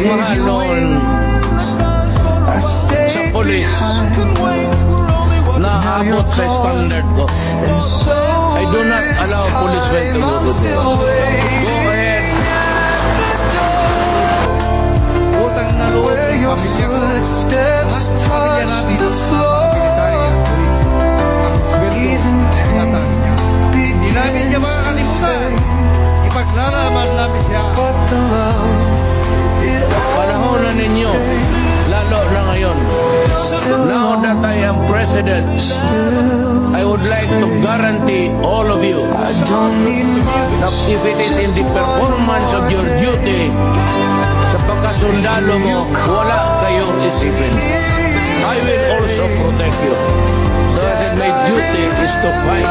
mahal noon sa polis na abot sa standard ko. I do not allow policemen to go to jail. Go ahead. Utang na loob ng pamilya ko. Pamilya natin. Hindi namin siya makakalimutan. Ipaglalaman namin siya. Panahon na ninyo, lalo na ngayon. Now that I am president, I would like to guarantee all of you that if it is in the performance of your duty, sa pagkasundalo mo, wala kayong isipin. I will also protect you. So I said, my duty is to fight